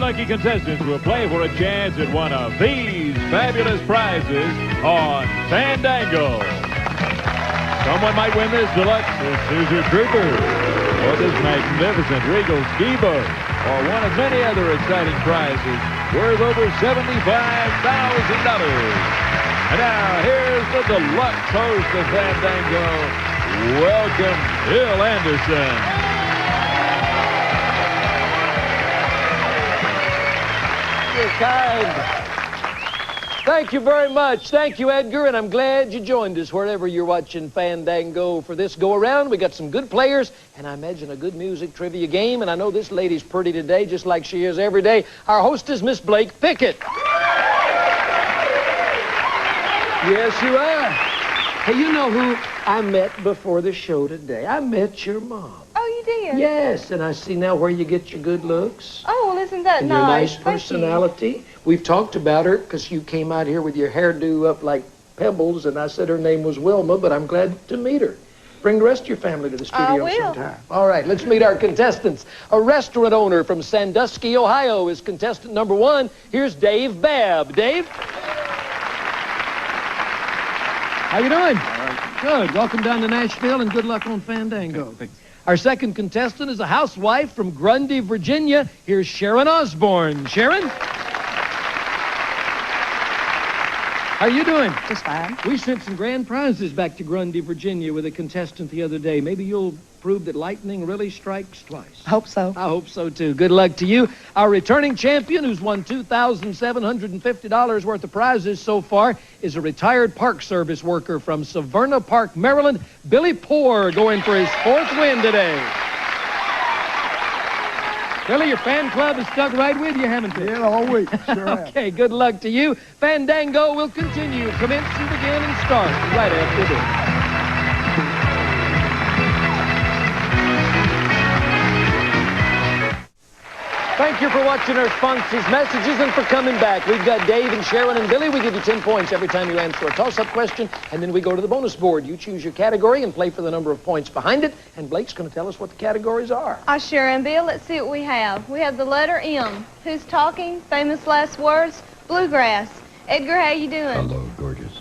lucky contestants will play for a chance at one of these fabulous prizes on Fandango. Someone might win this deluxe MrSurferPlus, or this magnificent Regal ski boat, or one of many other exciting prizes worth over $75,000. And now, here's the deluxe host of Fandango. Welcome, Bill Anderson. You're kind. Thank you very much. Thank you, Edgar, and I'm glad you joined us wherever you're watching Fandango for this go-around. We got some good players, and I imagine a good music trivia game, and I know this lady's pretty today, just like she is every day. Our host is Miss Blake Pickett. Yes, you are. Hey, you know who I met before the show today? I met your mom. Oh, you did? Yes, and I see now where you get your good looks. Oh, well, isn't that and nice? Your nice personality. We've talked about her because you came out here with your hairdo up like pebbles, and I said her name was Wilma, but I'm glad to meet her. Bring the rest of your family to the studio sometime. All right, let's meet our contestants. A restaurant owner from Sandusky, Ohio is contestant number 1. Here's Dave Babb. Dave? How you doing? Good. Welcome down to Nashville, and good luck on Fandango. Thanks. Our second contestant is a housewife from Grundy, Virginia. Here's Sharon Osborne. Sharon? How you doing? Just fine. We sent some grand prizes back to Grundy, Virginia with a contestant the other day. Maybe you'll prove that lightning really strikes twice. I hope so. I hope so, too. Good luck to you. Our returning champion, who's won $2,750 worth of prizes so far, is a retired Park Service worker from Severna Park, Maryland, Billy Poore, going for his 4th win today. Billy, your fan club has stuck right with you, haven't they? Yeah, all week. Sure Okay, good luck to you. Fandango will continue. Commence and begin and start right after this. Thank you for watching our sponsors' messages and for coming back. We've got Dave and Sharon and Billy. We give you 10 points every time you answer a toss-up question, and then we go to the bonus board. You choose your category and play for the number of points behind it, and Blake's going to tell us what the categories are. Sure, and Bill, let's see what we have. We have the letter M. Who's talking? Famous last words? Bluegrass. Edgar, how you doing? Hello, gorgeous.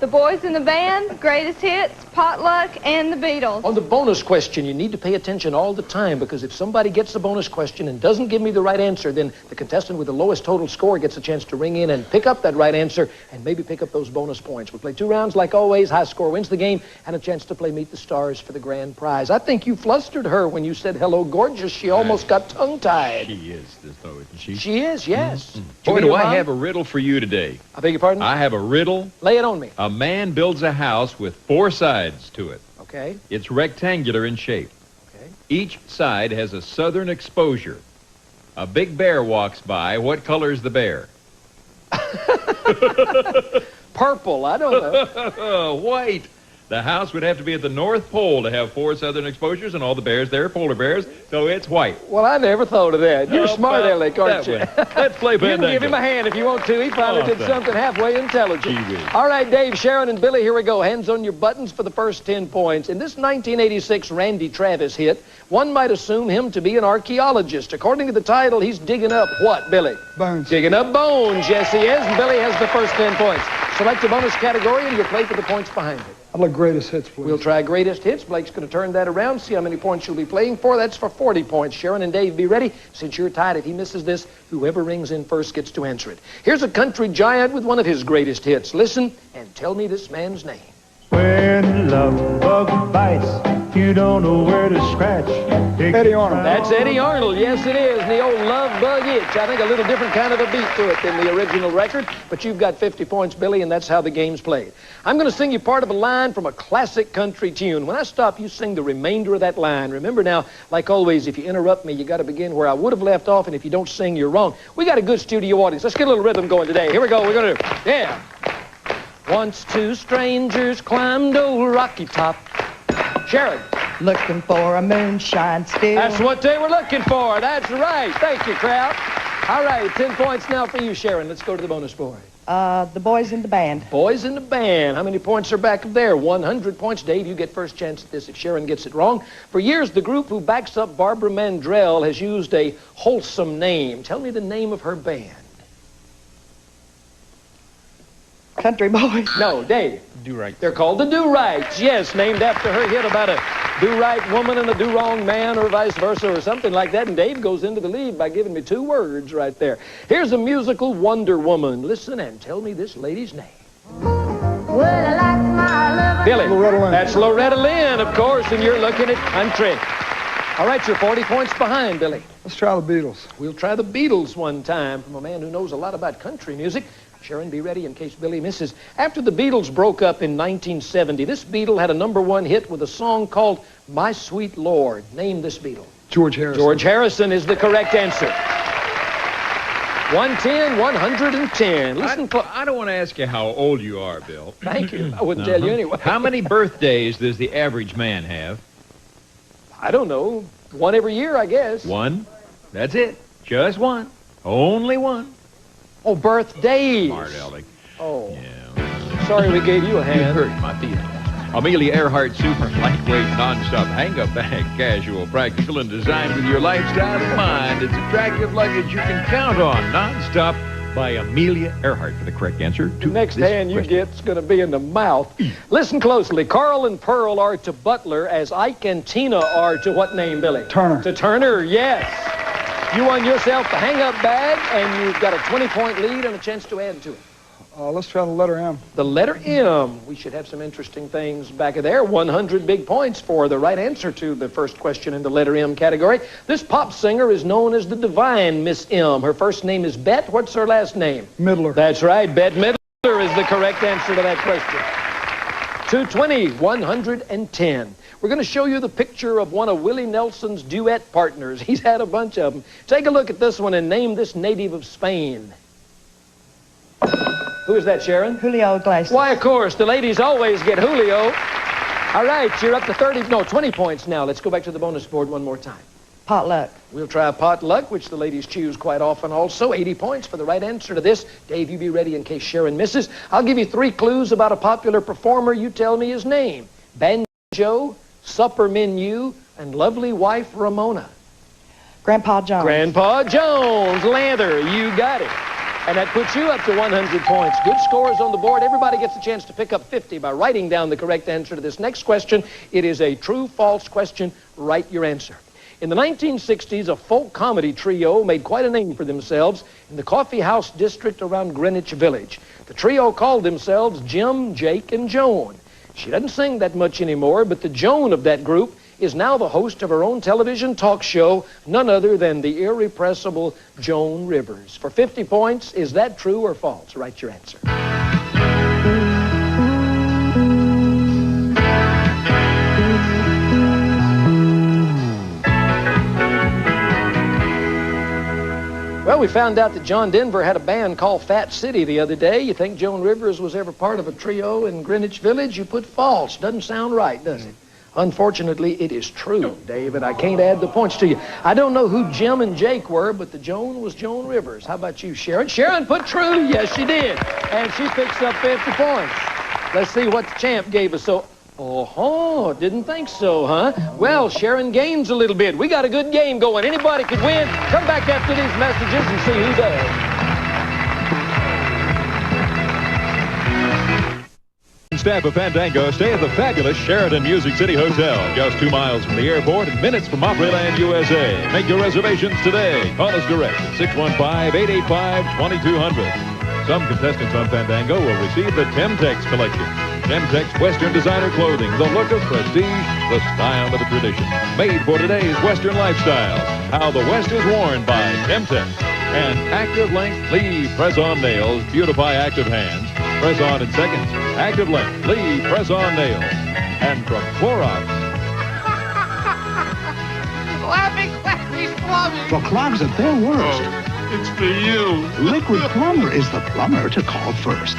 The Boys in the Band, Greatest Hits, Potluck, and the Beatles. On the bonus question, you need to pay attention all the time, because if somebody gets the bonus question and doesn't give me the right answer, then the contestant with the lowest total score gets a chance to ring in and pick up that right answer and maybe pick up those bonus points. We'll play 2 rounds like always. High score wins the game, and a chance to play Meet the Stars for the grand prize. I think you flustered her when you said hello, gorgeous. She almost got tongue-tied. She is, though, isn't she? She is, yes. Boy, do I have a riddle for you today. I beg your pardon? I have a riddle. Lay it on me. A man builds a house with 4 sides to it. Okay. It's rectangular in shape. Okay. Each side has a southern exposure. A big bear walks by. What color is the bear? Purple, I don't know. White. The house would have to be at the North Pole to have 4 southern exposures, and all the bears there are polar bears, so it's white. Well, I never thought of that. You're smart, Alec, aren't you? Let's play Fandango. You can give him a hand if you want to. He finally did something halfway intelligent. All right, Dave, Sharon, and Billy, here we go. Hands on your buttons for the first 10 points. In this 1986 Randy Travis hit, one might assume him to be an archaeologist. According to the title, he's digging up what, Billy? Bones. Digging up bones, yes, he is. And Billy has the first 10 points. Select the bonus category, and you'll play for the points behind it. I'd like greatest hits, please. We'll try greatest hits. Blake's going to turn that around, see how many points you'll be playing for. That's for 40 points. Sharon and Dave, be ready. Since you're tied, if he misses this, whoever rings in first gets to answer it. Here's a country giant with one of his greatest hits. Listen and tell me this man's name. When love bug bites, you don't know where to scratch. Eddie Arnold. That's Eddie Arnold. Yes, it is. And the old love bug itch. I think a little different kind of a beat to it than the original record. But you've got 50 points, Billy, and that's how the game's played. I'm going to sing you part of a line from a classic country tune. When I stop, you sing the remainder of that line. Remember now, like always, if you interrupt me, you got to begin where I would have left off. And if you don't sing, you're wrong. We got a good studio audience. Let's get a little rhythm going today. Here we go. We're going to do it. Yeah. Once 2 strangers climbed old Rocky Top. Sharon. Looking for a moonshine still. That's what they were looking for. That's right. Thank you, crowd. All right, 10 points now for you, Sharon. Let's go to the bonus board. The Boys in the Band. Boys in the Band. How many points are back of there? 100 points. Dave, you get first chance at this if Sharon gets it wrong. For years, the group who backs up Barbara Mandrell has used a wholesome name. Tell me the name of her band. Country Boys. No, Dave. Do-Right. They're called the Do-Rights. Yes, named after her hit about a do-right woman and a do-wrong man, or vice versa, or something like that. And Dave goes into the lead by giving me 2 words right there. Here's a musical Wonder Woman. Listen and tell me this lady's name. Billy. Loretta Lynn. That's Loretta Lynn, of course, and you're looking at country. All right, you're 40 points behind, Billy. Let's try the Beatles. We'll try the Beatles one time from a man who knows a lot about country music. Sharon, be ready in case Billy misses. After the Beatles broke up in 1970, this Beatle had a #1 hit with a song called My Sweet Lord. Name this Beatle. George Harrison. George Harrison is the correct answer. 110, 110. Listen, I don't want to ask you how old you are, Bill. thank you. I wouldn't tell you anyway. How many birthdays does the average man have? I don't know. 1 every year, I guess. 1. That's it. Just 1. Only 1. Oh, birthdays. Smart Aleck. Oh, Yeah. sorry we gave you a You hand. hurt my feelings. Amelia Earhart Super Lightweight Non-Stop Hang-Up Bag. Casual, practical, and designed with your lifestyle in mind. It's attractive luggage you can count on. Non-Stop by Amelia Earhart for the correct answer to Next this hand you question. get's going to be in the mouth. Listen closely. Carl and Pearl are to Butler as Ike and Tina are to what name, Billy? Turner. To Turner, yes. You won yourself the hang-up bag, and you've got a 20-point lead and a chance to add to it. Let's try the letter M. The letter M. We should have some interesting things back of there. 100 big points for the right answer to the first question in the letter M category. This pop singer is known as the Divine Miss M. Her first name is Bet. What's her last name? Midler. That's right. Bette Midler is the correct answer to that question. 220, 110. We're going to show you the picture of one of Willie Nelson's duet partners. He's had a bunch of them. Take a look at this one and name this native of Spain. Who is that, Sharon? Julio Iglesias. Why, of course. The ladies always get Julio. All right, you're up to 20 points now. Let's go back to the bonus board one more time. Potluck. We'll try potluck, which the ladies choose quite often also. 80 points for the right answer to this. Dave, you be ready in case Sharon misses. I'll give you 3 clues about a popular performer. You tell me his name. Banjo, supper menu, and lovely wife Ramona. Grandpa Jones. Grandpa Jones. Lanther, you got it. And that puts you up to 100 points. Good scores on the board. Everybody gets a chance to pick up 50 by writing down the correct answer to this next question. It is a true-false question. Write your answer. In the 1960s, a folk comedy trio made quite a name for themselves in the coffee house district around Greenwich Village. The trio called themselves Jim, Jake, and Joan. She doesn't sing that much anymore, but the Joan of that group is now the host of her own television talk show, none other than the irrepressible Joan Rivers. For 50 points, is that true or false? Write your answer. Well, we found out that John Denver had a band called Fat City the other day. You think Joan Rivers was ever part of a trio in Greenwich Village? You put false. Doesn't sound right, does it? Unfortunately, it is true, David. I can't add the points to you. I don't know who Jim and Jake were, but the Joan was Joan Rivers. How about you, Sharon? Sharon put true. Yes, she did. And she picks up 50 points. Let's see what the champ gave us. So, didn't think so, huh? Well, Sharon gains a little bit. We got a good game going. Anybody could win. Come back after these messages and see who does. Staff of Fandango stay at the fabulous Sheraton Music City Hotel, just 2 miles from the airport and minutes from Opryland, USA. Make your reservations today. Call us direct at 615-885-2200. Some contestants on Fandango will receive the Temtex collection. Temtex Western designer clothing, the look of prestige, the style of a tradition. Made for today's Western lifestyle. How the West is worn by Temtex. And Active Length Lee Press-On Nails beautify active hands. Press on in seconds. Active Length Lee Press-On Nails. And from Clorox. For clogs at their worst, It's for you. Liquid Plumber is the plumber to call first.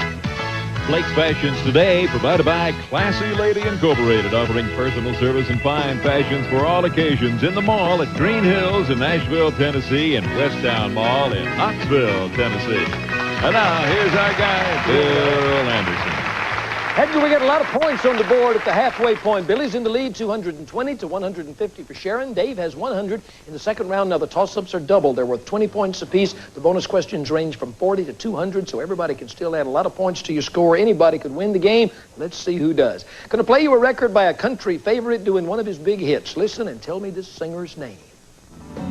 Blake's Fashions today, provided by Classy Lady Incorporated, offering personal service and fine fashions for all occasions in the mall at Green Hills in Nashville, Tennessee, and Westtown Mall in Knoxville, Tennessee. And now, here's our guy, Bill Anderson. Edgar, we got a lot of points on the board at the halfway point. Billy's in the lead, 220 to 150 for Sharon. Dave has 100 in the second round. Now, the toss-ups are doubled. They're worth 20 points apiece. The bonus questions range from 40 to 200, so everybody can still add a lot of points to your score. Anybody could win the game. Let's see who does. Going to play you a record by a country favorite doing one of his big hits. Listen and tell me this singer's name.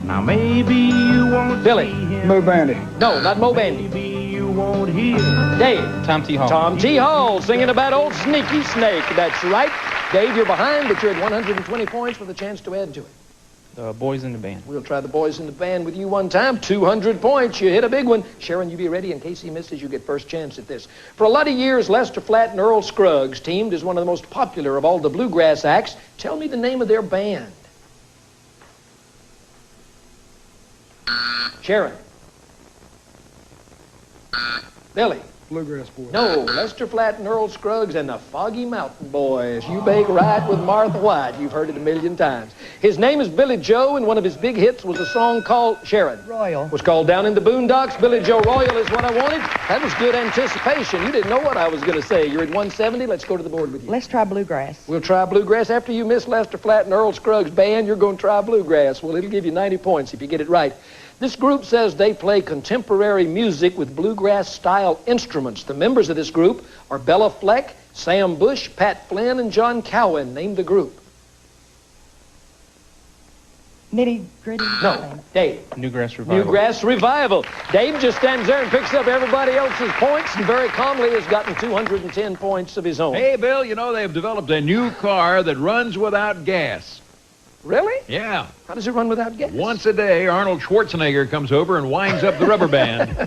Now maybe you won't Billy. see him. Mo Bandy. No, not Mo Bandy. Maybe you won't hear him. Dave. Tom T. Hall. Tom T. Hall singing about old Sneaky Snake. That's right. Dave, you're behind, but you're at 120 points with a chance to add to it. The Boys in the Band. We'll try the Boys in the Band with you one time. 200 points. You hit a big one. Sharon, you be ready. In case he misses, you get first chance at this. For a lot of years, Lester Flatt and Earl Scruggs teamed as one of the most popular of all the bluegrass acts. Tell me the name of their band. Sharon. Billy. Bluegrass Boys. No, Lester Flatt and Earl Scruggs and the Foggy Mountain Boys. You bake right with Martha White. You've heard it a million times. His name is Billy Joe, and one of his big hits was a song called Sharon. Royal. Was called Down in the Boondocks. Billy Joe Royal is what I wanted. That was good anticipation. You didn't know what I was going to say. You're at 170. Let's go to the board with you. Let's try bluegrass. We'll try bluegrass. After you miss Lester Flatt and Earl Scruggs' band, you're going to try bluegrass. Well, it'll give you 90 points if you get it right. This group says they play contemporary music with bluegrass-style instruments. The members of this group are Bella Fleck, Sam Bush, Pat Flynn, and John Cowan. Name the group. Nitty Gritty. No, Dave. Newgrass Revival. Newgrass Revival. Dave just stands there and picks up everybody else's points and very calmly has gotten 210 points of his own. Hey, Bill, you know they've developed a new car that runs without gas. Really? Yeah. How does it run without gas? Once a day, Arnold Schwarzenegger comes over and winds up the rubber band.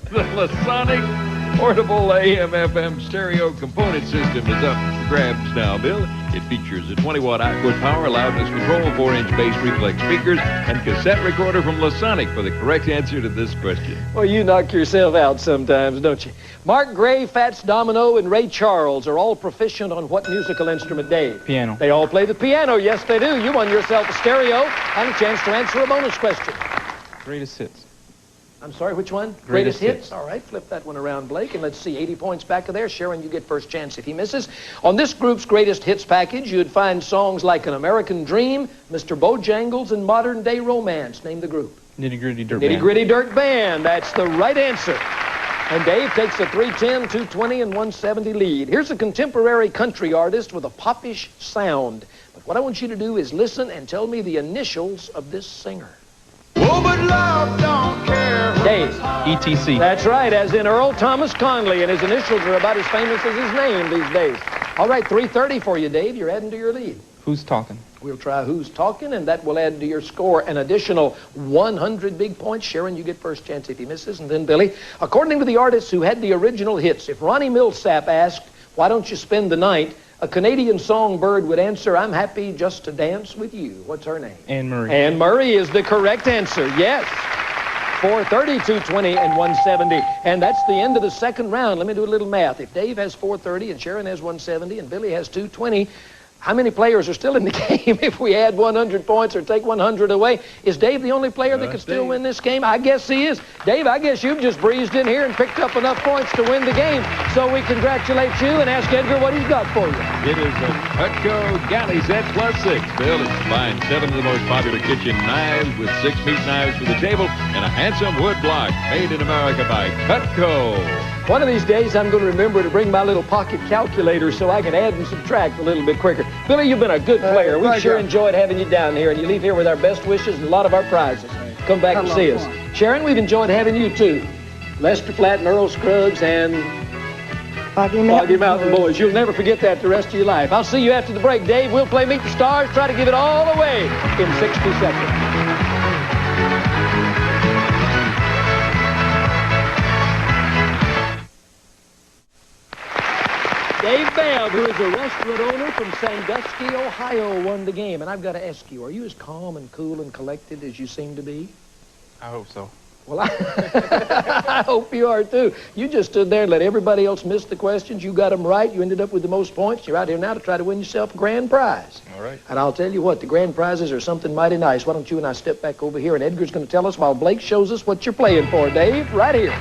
The Lasonic portable AM/FM stereo component system is up for grabs now, Bill. It features a 20-watt output power, loudness control, 4-inch bass reflex speakers, and cassette recorder from Lasonic for the correct answer to this question. Well, you knock yourself out sometimes, don't you? Mark Gray, Fats Domino, and Ray Charles are all proficient on what musical instrument, Dave? Piano. They all play the piano. Yes, they do. You won yourself a stereo and a chance to answer a bonus question. Greatest hits. I'm sorry, which one? Greatest hits. All right, flip that one around, Blake, and let's see, 80 points back of there. Sharon, you get first chance if he misses. On this group's greatest hits package, you'd find songs like An American Dream, Mr. Bojangles, and Modern Day Romance. Name the group. Nitty Gritty Dirt Band. Nitty Gritty Dirt Band. That's the right answer. And Dave takes a 310, 220, and 170 lead. Here's a contemporary country artist with a popish sound. But what I want you to do is listen and tell me the initials of this singer. Oh, but love don't care. Dave. ETC. That's right, as in Earl Thomas Conley, and his initials are about as famous as his name these days. All right, 330 for you, Dave. You're adding to your lead. Who's Talking? We'll try Who's Talking, and that will add to your score an additional 100 big points. Sharon, you get first chance if he misses, and then Billy. According to the artists who had the original hits, if Ronnie Millsap asked, why don't you spend the night, a Canadian songbird would answer, I'm happy just to dance with you. What's her name? Anne Murray. Anne Murray is the correct answer, yes. 430, 220, and 170. And that's the end of the second round. Let me do a little math. If Dave has 430 and Sharon has 170 and Billy has 220, how many players are still in the game if we add 100 points or take 100 away? Is Dave the only player that could still win this game? I guess he is. Dave, I guess you've just breezed in here and picked up enough points to win the game. So we congratulate you and ask Edgar what he's got for you. It is a Cutco Galley Set +6. Bill, it's combined 7 of the most popular kitchen knives with 6 meat knives for the table and a handsome wood block made in America by Cutco. One of these days, I'm going to remember to bring my little pocket calculator so I can add and subtract a little bit quicker. Billy, you've been a good player. We sure enjoyed having you down here, and you leave here with our best wishes and a lot of our prizes. Come back and see us. Sharon, we've enjoyed having you, too. Lester Flatt and Earl Scruggs and Foggy Mountain Boys. You'll never forget that the rest of your life. I'll see you after the break, Dave. We'll play Meet the Stars, try to give it all away in 60 seconds. Dave Babb, who is a restaurant owner from Sandusky, Ohio, won the game. And I've got to ask you, are you as calm and cool and collected as you seem to be? I hope so. Well, I hope you are, too. You just stood there and let everybody else miss the questions. You got them right. You ended up with the most points. You're out here now to try to win yourself a grand prize. All right. And I'll tell you what, the grand prizes are something mighty nice. Why don't you and I step back over here, and Edgar's going to tell us while Blake shows us what you're playing for, Dave, right here.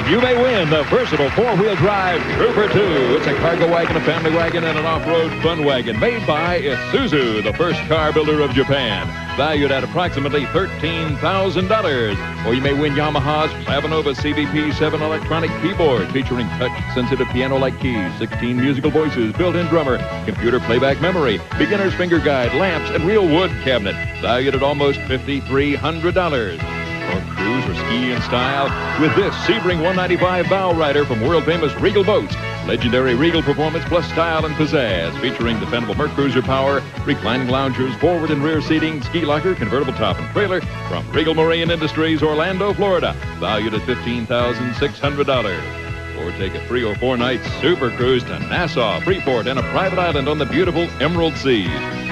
You may win the versatile four-wheel drive Trooper 2. It's a cargo wagon, a family wagon, and an off-road fun wagon made by Isuzu, the first car builder of Japan. Valued at approximately $13,000. Or you may win Yamaha's Clavinova CVP-7 electronic keyboard featuring touch-sensitive piano-like keys, 16 musical voices, built-in drummer, computer playback memory, beginner's finger guide, lamps, and real wood cabinet. Valued at almost $5,300. Or cruise or ski in style with this Sebring 195 bow rider from world-famous Regal Boats. Legendary Regal performance plus style and pizzazz, featuring dependable Mercruiser power, reclining loungers, forward and rear seating, ski locker, convertible top and trailer from Regal Marine Industries, Orlando, Florida. Valued at $15,600. Or take a 3 or 4 night super cruise to Nassau, Freeport, and a private island on the beautiful Emerald Sea.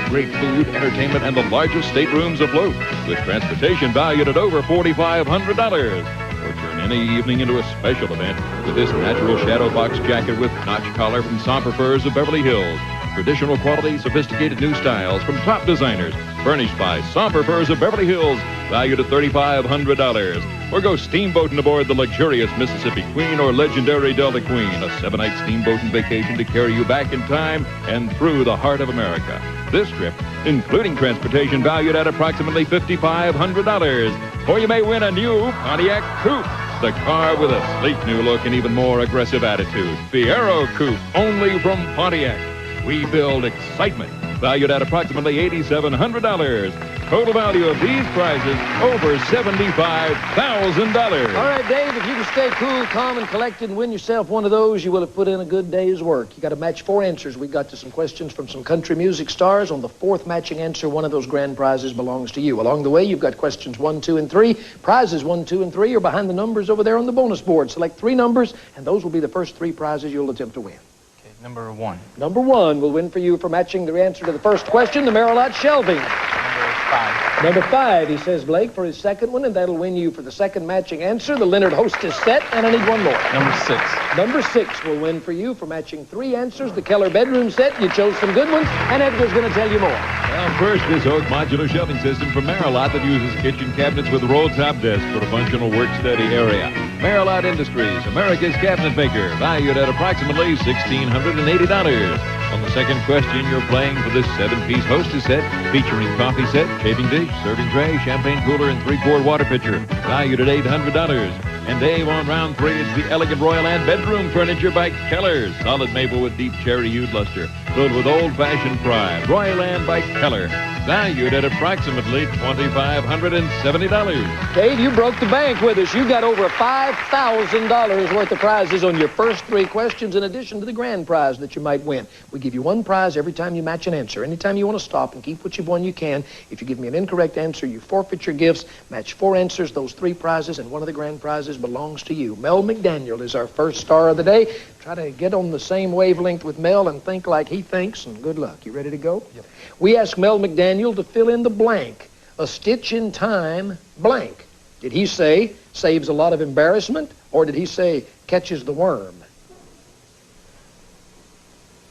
Great food, entertainment, and the largest staterooms afloat, with transportation valued at over $4,500. Or turn any evening into a special event with this natural shadow box jacket with notch collar from SurferPlus of Beverly Hills. Traditional quality, sophisticated new styles from top designers, furnished by SurferPlus of Beverly Hills, valued at $3,500. Or go steamboating aboard the luxurious Mississippi Queen or legendary Delta Queen, a 7-night steamboating vacation to carry you back in time and through the heart of America. This trip, including transportation, valued at approximately $5,500. Or you may win a new Pontiac Coupe, the car with a sleek new look and even more aggressive attitude. Fiero Coupe, only from Pontiac. We build excitement, valued at approximately $8,700. Total value of these prizes, over $75,000. All right, Dave, if you can stay cool, calm, and collected and win yourself one of those, you will have put in a good day's work. You got to match 4 answers. We got to some questions from some country music stars. On the 4th matching answer, one of those grand prizes belongs to you. Along the way, you've got questions 1, 2, and 3. Prizes 1, 2, and 3 are behind the numbers over there on the bonus board. Select 3 numbers, and those will be the first 3 prizes you'll attempt to win. Okay, number 1. Number 1 will win for you for matching the answer to the first question, the Merillat shelving. Number 5. Number 5, he says, Blake, for his second one, and that'll win you for the second matching answer, the Leonard Hostess set, and I need one more. Number 6. Number 6 will win for you for matching 3 answers, the Keller bedroom set. You chose some good ones, and Edgar's going to tell you more. Well, first, this oak modular shelving system from Merillat that uses kitchen cabinets with roll-top desk for a functional work-study area. Merillat Industries, America's cabinet maker, valued at approximately $1,680. On the second question, you're playing for this 7-piece Hostess set, featuring coffee set, chafing dish, serving tray, champagne cooler, and 3-quart water pitcher, valued at $800. And Dave, on round 3, it's the elegant Royal Land bedroom furniture by Keller. Solid maple with deep cherry hued luster, filled with old-fashioned pride. Royal Land by Keller, valued at approximately $2,570. Dave, you broke the bank with us. You got over $5,000 worth of prizes on your first 3 questions, in addition to the grand prize that you might win. We give you 1 prize every time you match an answer. Anytime you want to stop and keep what you've won, you can. If you give me an incorrect answer, you forfeit your gifts. Match 4 answers, those 3 prizes, and one of the grand prizes belongs to you. Mel McDaniel is our first star of the day. Try to get on the same wavelength with Mel and think like he thinks, and good luck. You ready to go? Yep. We asked Mel McDaniel to fill in the blank. A stitch in time, blank. Did he say saves a lot of embarrassment, or did he say catches the worm?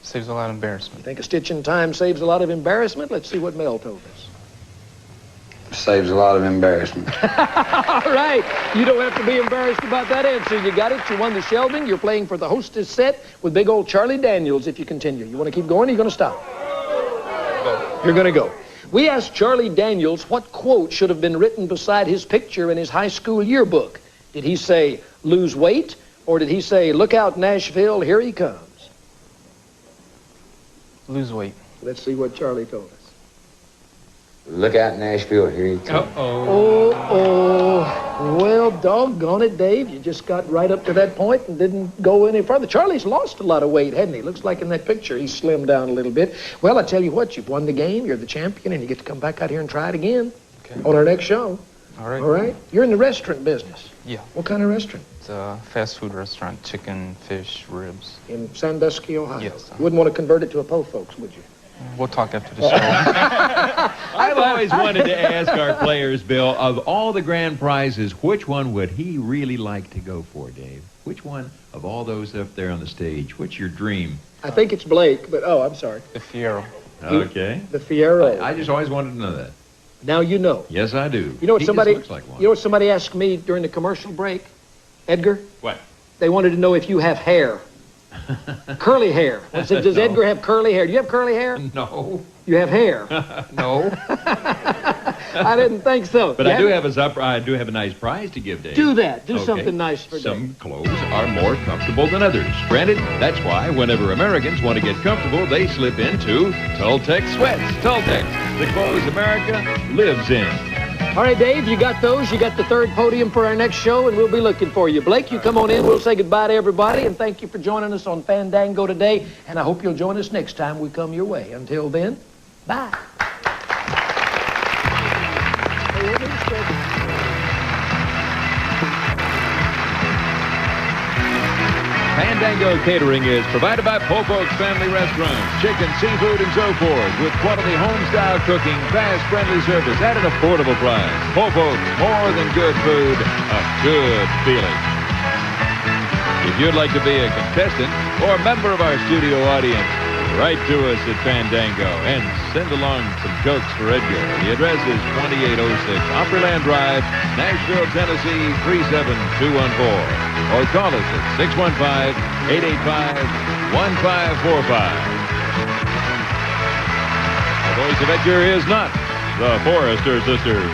Saves a lot of embarrassment. You think a stitch in time saves a lot of embarrassment? Let's see what Mel told us. Saves a lot of embarrassment. All right. You don't have to be embarrassed about that answer. You got it. You won the shelving. You're playing for the Hostess set with big old Charlie Daniels if you continue. You want to keep going or are you going to stop? Go. You're going to go. We asked Charlie Daniels what quote should have been written beside his picture in his high school yearbook. Did he say, lose weight? Or did he say, look out, Nashville, here he comes? Lose weight. Let's see what Charlie told us. Look out, Nashville, here he comes. Oh. Well, doggone it, Dave. You just got right up to that point and didn't go any further. Charlie's lost a lot of weight, hasn't he? Looks like in that picture he's slimmed down a little bit. Well, I tell you what, you've won the game. You're the champion, and you get to come back out here and try it again on our next show. All right. All right? You're in the restaurant business. Yeah. What kind of restaurant? It's a fast food restaurant, chicken, fish, ribs. In Sandusky, Ohio. Yes. You wouldn't want to convert it to a po' folks, would you? We'll talk after the show. I've always wanted to ask our players, Bill, of all the grand prizes, which one would he really like to go for, Dave? Which one of all those up there on the stage? What's your dream? I think it's Blake, but I'm sorry. The Fiero. Okay. The Fiero. I just always wanted to know that. Now you know. Yes, I do. You know what He somebody? just looks like one. You know what somebody asked me during the commercial break, Edgar? What? They wanted to know if you have hair. Curly hair. I said, does No. Edgar have curly hair? Do you have curly hair? No. You have hair. No. I didn't think so. But You I do haven't? have a nice prize to give Dave. Do that. Do Okay. something nice for Dave. Some clothes are more comfortable than others. Granted, that's why whenever Americans want to get comfortable, they slip into Tultex sweats. Tultex, the clothes America lives in. All right, Dave, you got those. You got the third podium for our next show, and we'll be looking for you. Blake, you come on in. We'll say goodbye to everybody, and thank you for joining us on Fandango today, and I hope you'll join us next time we come your way. Until then, bye. Fandango Catering is provided by Popo's Family Restaurants, chicken, seafood, and so forth, with quality home-style cooking, fast, friendly service at an affordable price. Popo's, more than good food, a good feeling. If you'd like to be a contestant or a member of our studio audience, write to us at Fandango and send along some jokes for Edgar. The address is 2806 Opryland Drive, Nashville, Tennessee 37214. Or call us at 615-885-1545. The voice of Edgar is not the Forrester Sisters.